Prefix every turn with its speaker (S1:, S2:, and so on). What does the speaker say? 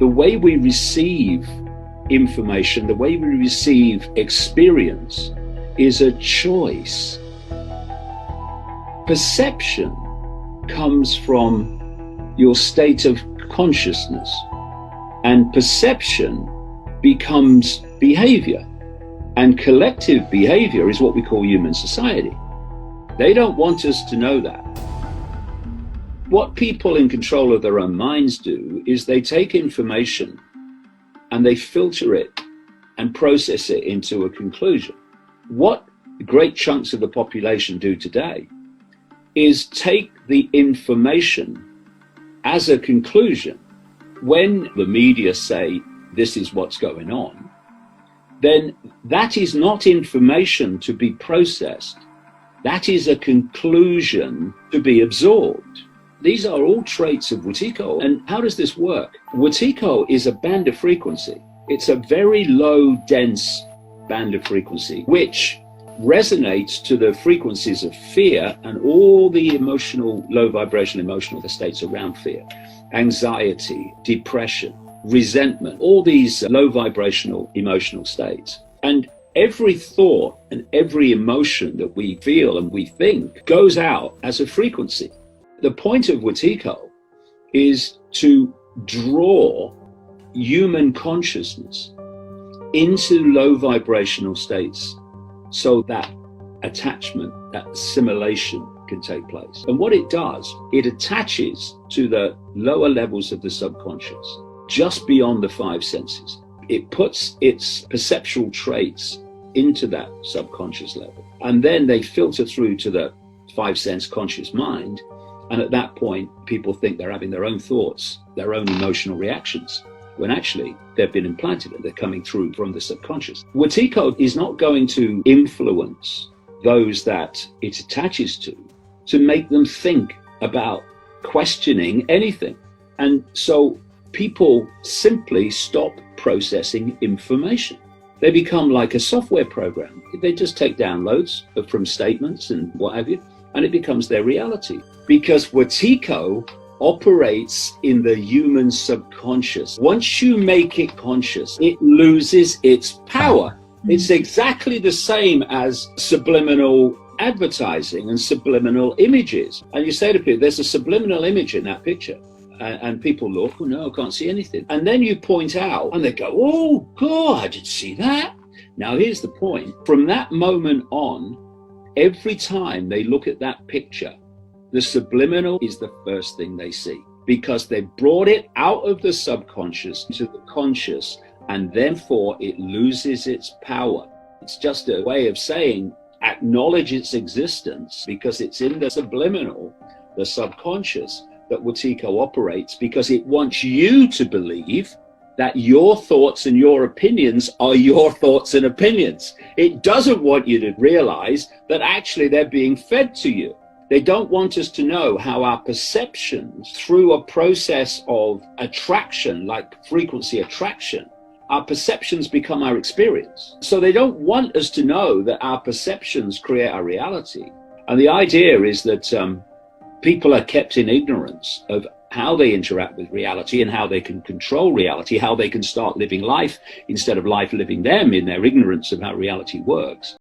S1: The way we receive information, the way we receive experience is a choice. Perception comes from your state of consciousness, and perception becomes behavior, and collective behavior is what we call human society. They don't want us to know that. What people in control of their own minds do is they take information and they filter it and process it into a conclusion. What great chunks of the population do today is take the information as a conclusion. When the media say this is what's going on, then that is not information to be processed. That is a conclusion to be absorbed. These are all traits of Wetiko. And how does this work? Wetiko is a band of frequency. It's a very low, dense band of frequency, which resonates to the frequencies of fear and all the emotional, low vibration emotional states around fear, anxiety, depression, resentment, all these low vibrational emotional states. And every thought and every emotion that we feel and we think goes out as a frequency. The point of Wetiko is to draw human consciousness into low vibrational states so that attachment, that assimilation can take place. And what it does, it attaches to the lower levels of the subconscious, just beyond the five senses. It puts its perceptual traits into that subconscious level. And then they filter through to the five sense conscious mind. And at that point, people think they're having their own thoughts, their own emotional reactions, when actually they've been implanted and they're coming through from the subconscious. Wetiko is not going to influence those that it attaches to make them think about questioning anything. And so people simply stop processing information. They become like a software program. They just take downloads from statements and what have you, and it becomes their reality. Because Wetiko operates in the human subconscious. Once you make it conscious, it loses its power. It's exactly the same as subliminal advertising and subliminal images. And you say to people, there's a subliminal image in that picture. And people look, oh no, I can't see anything. And then you point out and they go, oh God, I didn't see that. Now here's the point. From that moment on, every time they look at that picture, the subliminal is the first thing they see, because they brought it out of the subconscious to the conscious, and therefore it loses its power. It's just a way of saying acknowledge its existence, because it's in the subliminal, the subconscious, that Wetiko operates, because it wants you to believe that your thoughts and your opinions are your thoughts and opinions. It doesn't want you to realize that actually they're being fed to you. They don't want us to know how our perceptions, through a process of attraction, like frequency attraction, our perceptions become our experience. So they don't want us to know that our perceptions create our reality. And the idea is that people are kept in ignorance of how they interact with reality and how they can control reality, how they can start living life instead of life living them in their ignorance of how reality works.